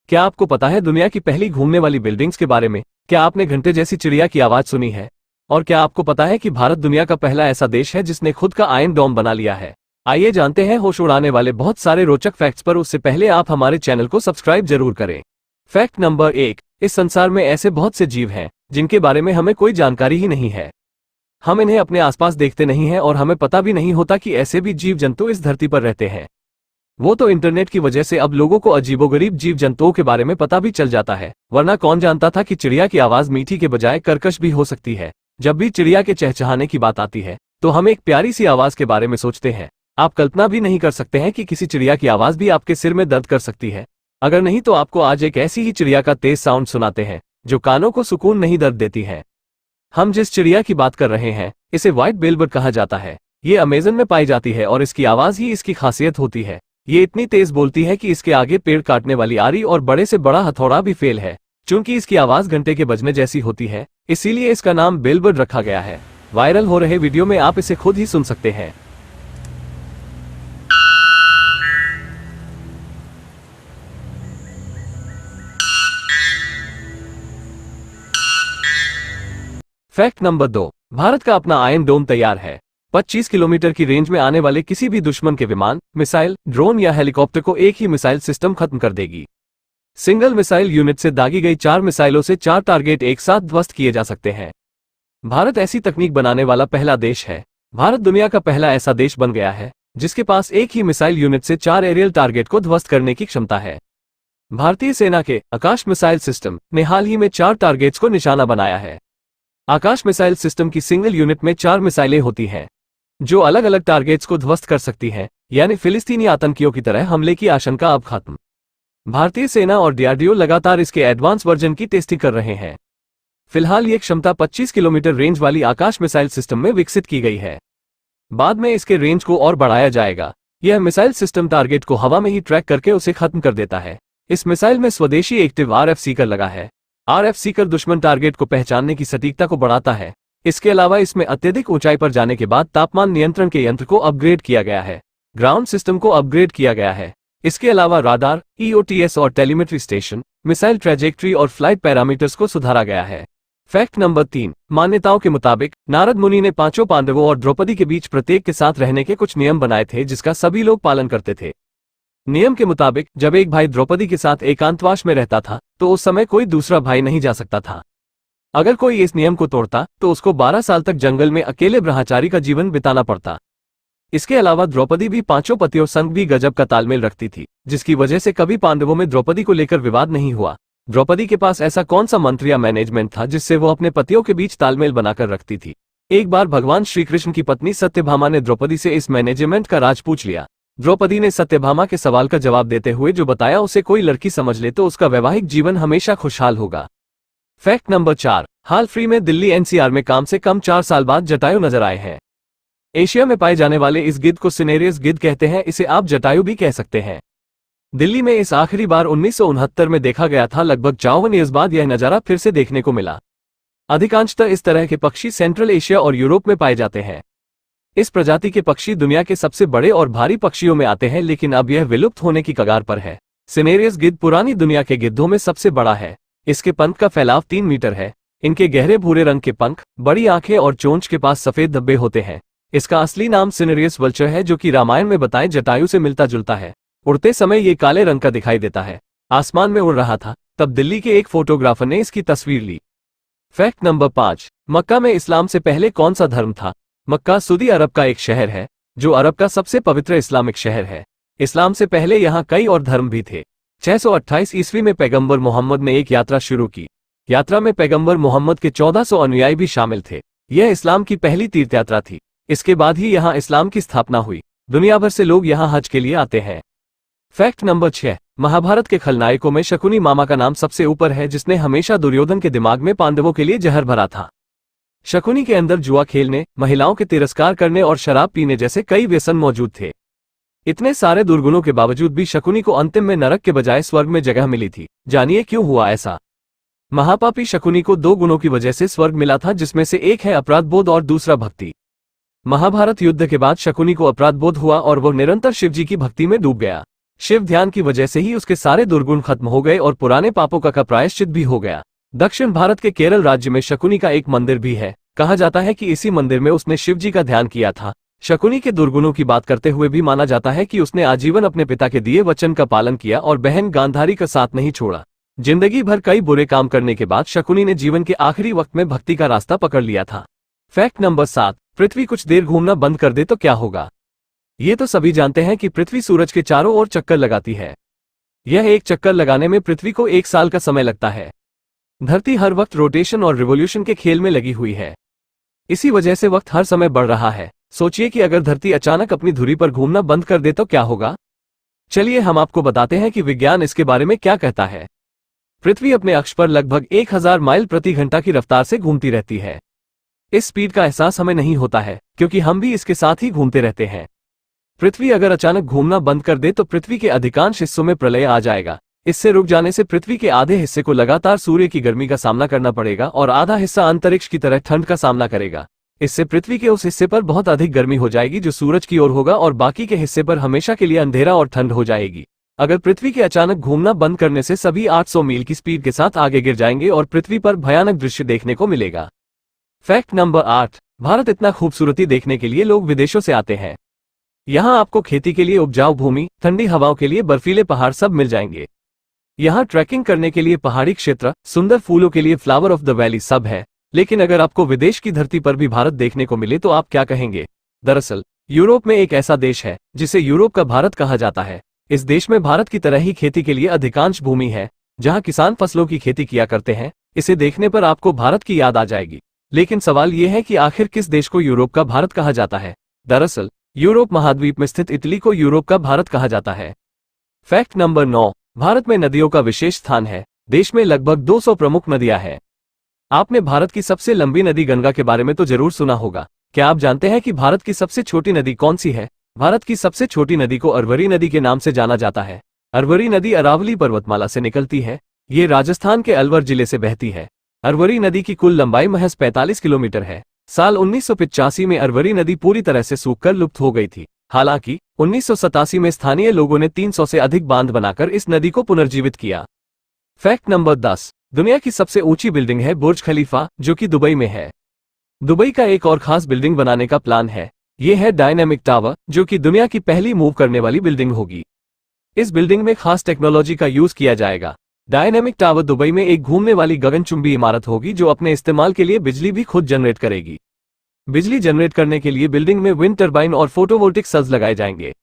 क्या आपको पता है दुनिया की पहली घूमने वाली बिल्डिंग्स के बारे में? क्या आपने घंटे जैसी चिड़िया की आवाज सुनी है? और क्या आपको पता है कि भारत दुनिया का पहला ऐसा देश है जिसने खुद का आयरन डोम बना लिया है? आइए जानते हैं होश उड़ाने वाले बहुत सारे रोचक फैक्ट्स पर। उससे पहले आप हमारे चैनल को सब्सक्राइब जरूर करें। फैक्ट नंबर 1, इस संसार में ऐसे बहुत से जीव हैं जिनके बारे में हमें कोई जानकारी ही नहीं है। हम इन्हें अपने आसपास देखते नहीं हैं और हमें पता भी नहीं होता कि ऐसे भी जीव जंतु इस धरती पर रहते हैं। वो तो इंटरनेट की वजह से अब लोगों को अजीबोगरीब जीव जंतुओं के बारे में पता भी चल जाता है, वरना कौन जानता था कि चिड़िया की आवाज मीठी के बजाय कर्कश भी हो सकती है। जब भी चिड़िया के चहचहाने की बात आती है तो हम एक प्यारी सी आवाज के बारे में सोचते हैं। आप कल्पना भी नहीं कर सकते हैं कि किसी चिड़िया की आवाज भी आपके सिर में दर्द कर सकती है। अगर नहीं तो आपको आज एक ऐसी ही चिड़िया का तेज साउंड सुनाते हैं जो कानों को सुकून नहीं दर्द देती है। हम जिस चिड़िया की बात कर रहे हैं इसे व्हाइट बिलबर्ड कहा जाता है। ये अमेज़न में पाई जाती है और इसकी आवाज ही इसकी खासियत होती है। ये इतनी तेज बोलती है कि इसके आगे पेड़ काटने वाली आरी और बड़े से बड़ा हथौड़ा भी फेल है। चूंकि इसकी आवाज घंटे के बजने जैसी होती है, इसीलिए इसका नाम बिलबर्ड रखा गया है। वायरल हो रहे वीडियो में आप इसे खुद ही सुन सकते हैं। फैक्ट नंबर 2, भारत का अपना आयरन डोम तैयार है। 25 किलोमीटर की रेंज में आने वाले किसी भी दुश्मन के विमान, मिसाइल, ड्रोन या हेलीकॉप्टर को एक ही मिसाइल सिस्टम खत्म कर देगी। सिंगल मिसाइल यूनिट से दागी गई 4 मिसाइलों से 4 टारगेट एक साथ ध्वस्त किए जा सकते हैं। भारत ऐसी तकनीक बनाने वाला पहला देश है। भारत दुनिया का पहला ऐसा देश बन गया है जिसके पास एक ही मिसाइल यूनिट से 4 एरियल टारगेट को ध्वस्त करने की क्षमता है। भारतीय सेना के आकाश मिसाइल सिस्टम ने हाल ही में 4 टारगेट्स को निशाना बनाया है। आकाश मिसाइल सिस्टम की सिंगल यूनिट में 4 मिसाइलें होती हैं जो अलग अलग टारगेट्स को ध्वस्त कर सकती हैं, यानी फिलिस्तीनी आतंकियों की तरह हमले की आशंका अब खत्म। भारतीय सेना और डीआरडीओ लगातार इसके एडवांस वर्जन की टेस्टिंग कर रहे हैं। फिलहाल ये क्षमता 25 किलोमीटर रेंज वाली आकाश मिसाइल सिस्टम में विकसित की गई है। बाद में इसके रेंज को और बढ़ाया जाएगा। यह मिसाइल सिस्टम टारगेट को हवा में ही ट्रैक करके उसे खत्म कर देता है। इस मिसाइल में स्वदेशी एक्टिव आरएफ सीकर लगा है। आरएफ सीकर दुश्मन टारगेट को पहचानने की सटीकता को बढ़ाता है। इसके अलावा इसमें अत्यधिक ऊंचाई पर जाने के बाद तापमान नियंत्रण के यंत्र को अपग्रेड किया गया है। ग्राउंड सिस्टम को अपग्रेड किया गया है। इसके अलावा राडार, ईओटीएस और टेलीमेट्री स्टेशन, मिसाइल ट्रैजेक्टरी और फ्लाइट पैरामीटर्स को सुधारा गया है। फैक्ट नंबर 3, मान्यताओं के मुताबिक नारद मुनि ने 5 पांडवों और द्रौपदी के बीच प्रत्येक के साथ रहने के कुछ नियम बनाए थे जिसका सभी लोग पालन करते थे। नियम के मुताबिक जब एक भाई द्रौपदी के साथ एकांतवास में रहता था तो उस समय कोई दूसरा भाई नहीं जा सकता था। अगर कोई इस नियम को तोड़ता तो उसको 12 साल तक जंगल में अकेले ब्रह्मचारी का जीवन बिताना पड़ता। इसके अलावा द्रौपदी भी 5 पतियों संग भी गजब का तालमेल रखती थी, जिसकी वजह से कभी पांडवों में द्रौपदी को लेकर विवाद नहीं हुआ। द्रौपदी के पास ऐसा कौन सा मंत्र या मैनेजमेंट था जिससे वो अपने पतियों के बीच तालमेल बनाकर रखती थी? एक बार भगवान श्री कृष्ण की पत्नी सत्यभामा ने द्रौपदी से इस मैनेजमेंट का राज पूछ लिया। द्रौपदी ने सत्यभामा के सवाल का जवाब देते हुए जो बताया, उसे कोई लड़की समझ ले तो उसका वैवाहिक जीवन हमेशा खुशहाल होगा। फैक्ट नंबर 4, हाल फ्री में दिल्ली एनसीआर में कम से कम 4 साल बाद जटायु नजर आए हैं। एशिया में पाए जाने वाले इस गिद्ध को सिनेरियस गिद्ध कहते हैं। इसे आप जटायु भी कह सकते हैं। दिल्ली में इस आखिरी बार 1969 में देखा गया था। लगभग 54 ईयर्स बाद यह नजारा फिर से देखने को मिला। अधिकांशतः इस तरह के पक्षी सेंट्रल एशिया और यूरोप में पाए जाते हैं। इस प्रजाति के पक्षी दुनिया के सबसे बड़े और भारी पक्षियों में आते हैं, लेकिन अब यह विलुप्त होने की कगार पर है। सिनेरियस गिद्ध पुरानी दुनिया के गिद्धों में सबसे बड़ा है। इसके पंख का फैलाव 3 मीटर है। इनके गहरे भूरे रंग के पंख, बड़ी आंखें और चोंच के पास सफेद धब्बे होते हैं। इसका असली नाम सिनेरियस वल्चर है, जो कि रामायण में बताए जटायु से मिलता जुलता है। उड़ते समय ये काले रंग का दिखाई देता है। आसमान में उड़ रहा था तब दिल्ली के एक फोटोग्राफर ने इसकी तस्वीर ली। फैक्ट नंबर 5, मक्का में इस्लाम से पहले कौन सा धर्म था? मक्का सऊदी अरब का एक शहर है जो अरब का सबसे पवित्र इस्लामिक शहर है। इस्लाम से पहले यहाँ कई और धर्म भी थे। 628 ईस्वी में पैगंबर मोहम्मद ने एक यात्रा शुरू की। यात्रा में पैगंबर मोहम्मद के 1400 अनुयायी भी शामिल थे। यह इस्लाम की पहली तीर्थ यात्रा थी। इसके बाद ही यहाँ इस्लाम की स्थापना हुई। दुनिया भर से लोग यहाँ हज के लिए आते हैं। फैक्ट नंबर 6, महाभारत के खलनायकों में शकुनी मामा का नाम सबसे ऊपर है, जिसने हमेशा दुर्योधन के दिमाग में पांडवों के लिए जहर भरा था। शकुनी के अंदर जुआ खेलने, महिलाओं के तिरस्कार करने और शराब पीने जैसे कई व्यसन मौजूद थे। इतने सारे दुर्गुणों के बावजूद भी शकुनी को अंतिम में नरक के बजाय स्वर्ग में जगह मिली थी। जानिए क्यों हुआ ऐसा। महापापी शकुनी को 2 गुणों की वजह से स्वर्ग मिला था, जिसमें से एक है अपराध बोध और दूसरा भक्ति। महाभारत युद्ध के बाद शकुनी को अपराध बोध हुआ और वो निरंतर शिवजी की भक्ति में डूब गया। शिव ध्यान की वजह से ही उसके सारे दुर्गुण खत्म हो गए और पुराने पापों का प्रायश्चित भी हो गया। दक्षिण भारत के केरल राज्य में शकुनी का एक मंदिर भी है। कहा जाता है कि इसी मंदिर में उसने शिव जी का ध्यान किया था। शकुनी के दुर्गुणों की बात करते हुए भी माना जाता है कि उसने आजीवन अपने पिता के दिए वचन का पालन किया और बहन गांधारी का साथ नहीं छोड़ा। जिंदगी भर कई बुरे काम करने के बाद शकुनी ने जीवन के आखिरी वक्त में भक्ति का रास्ता पकड़ लिया था। फैक्ट नंबर 7, पृथ्वी कुछ देर घूमना बंद कर दे तो क्या होगा? ये तो सभी जानते हैं कि पृथ्वी सूरज के चारों ओर चक्कर लगाती है। यह एक चक्कर लगाने में पृथ्वी को 1 साल का समय लगता है। धरती हर वक्त रोटेशन और रिवॉल्यूशन के खेल में लगी हुई है। इसी वजह से वक्त हर समय बढ़ रहा है। सोचिए कि अगर धरती अचानक अपनी धुरी पर घूमना बंद कर दे तो क्या होगा? चलिए हम आपको बताते हैं कि विज्ञान इसके बारे में क्या कहता है। पृथ्वी अपने अक्ष पर लगभग 1000 माइल प्रति घंटा की रफ्तार से घूमती रहती है। इस स्पीड का एहसास हमें नहीं होता है क्योंकि हम भी इसके साथ ही घूमते रहते हैं। पृथ्वी अगर अचानक घूमना बंद कर दे तो पृथ्वी के अधिकांश हिस्सों में प्रलय आ जाएगा। इससे रुक जाने से पृथ्वी के आधे हिस्से को लगातार सूर्य की गर्मी का सामना करना पड़ेगा और आधा हिस्सा अंतरिक्ष की तरह ठंड का सामना करेगा। इससे पृथ्वी के उस हिस्से पर बहुत अधिक गर्मी हो जाएगी जो सूरज की ओर होगा और बाकी के हिस्से पर हमेशा के लिए अंधेरा और ठंड हो जाएगी। अगर पृथ्वी के अचानक घूमना बंद करने से सभी 800 मील की स्पीड के साथ आगे गिर जाएंगे और पृथ्वी पर भयानक दृश्य देखने को मिलेगा। फैक्ट नंबर 8, भारत इतना खूबसूरती देखने के लिए लोग विदेशों से आते हैं। यहाँ आपको खेती के लिए उपजाऊ भूमि, ठंडी हवाओं के लिए बर्फीले पहाड़ सब मिल जाएंगे। यहाँ ट्रैकिंग करने के लिए पहाड़ी क्षेत्र, सुंदर फूलों के लिए फ्लावर ऑफ द वैली सब है। लेकिन अगर आपको विदेश की धरती पर भी भारत देखने को मिले तो आप क्या कहेंगे? दरअसल यूरोप में एक ऐसा देश है जिसे यूरोप का भारत कहा जाता है। इस देश में भारत की तरह ही खेती के लिए अधिकांश भूमि है, जहाँ किसान फसलों की खेती किया करते हैं। इसे देखने पर आपको भारत की याद आ जाएगी। लेकिन सवाल यह है कि आखिर किस देश को यूरोप का भारत कहा जाता है? दरअसल यूरोप महाद्वीप में स्थित इटली को यूरोप का भारत कहा जाता है। फैक्ट नंबर 9, भारत में नदियों का विशेष स्थान है। देश में लगभग 200 प्रमुख नदियां हैं। आपने भारत की सबसे लंबी नदी गंगा के बारे में तो जरूर सुना होगा। क्या आप जानते हैं कि भारत की सबसे छोटी नदी कौन सी है? भारत की सबसे छोटी नदी को अरवरी नदी के नाम से जाना जाता है। अरवरी नदी अरावली पर्वतमाला से निकलती है। ये राजस्थान के अलवर जिले से बहती है। अरवरी नदी की कुल लंबाई महज 45 किलोमीटर है। साल 1985 में अरवरी नदी पूरी तरह से सूखकर लुप्त हो गई थी। हालांकि 1987 में स्थानीय लोगों ने 300 से अधिक बांध बनाकर इस नदी को पुनर्जीवित किया। फैक्ट नंबर 10, दुनिया की सबसे ऊंची बिल्डिंग है बुर्ज खलीफा, जो कि दुबई में है। दुबई का एक और खास बिल्डिंग बनाने का प्लान है। ये है डायनेमिक टावर, जो कि दुनिया की पहली मूव करने वाली बिल्डिंग होगी। इस बिल्डिंग में खास टेक्नोलॉजी का यूज किया जाएगा। डायनेमिक टावर दुबई में एक घूमने वाली गगनचुंबी इमारत होगी जो अपने इस्तेमाल के लिए बिजली भी खुद जनरेट करेगी। बिजली जनरेट करने के लिए बिल्डिंग में विंड टरबाइन और फोटोवोल्टिक सेल्स लगाए जाएंगे।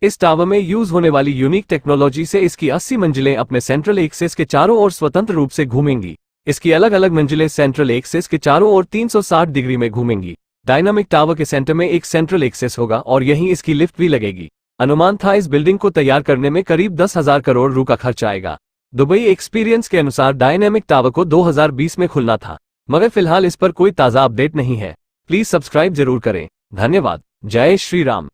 इस टावर में यूज होने वाली यूनिक टेक्नोलॉजी से इसकी 80 मंजिलें अपने सेंट्रल एक्सिस के चारों ओर स्वतंत्र रूप से घूमेंगी। इसकी अलग अलग मंजिलें सेंट्रल एक्सिस के चारों ओर 360 डिग्री में घूमेंगी। डायनामिक टावर के सेंटर में एक सेंट्रल एक्सिस होगा और यहीं इसकी लिफ्ट भी लगेगी। अनुमान था इस बिल्डिंग को तैयार करने में करीब 10,000 करोड़ रुपए का खर्च आएगा। दुबई एक्सपीरियंस के अनुसार डायनामिक टावर को 2020 में खुलना था, मगर फिलहाल इस पर कोई ताज़ा अपडेट नहीं है। प्लीज सब्सक्राइब जरूर करें। धन्यवाद। जय श्री राम।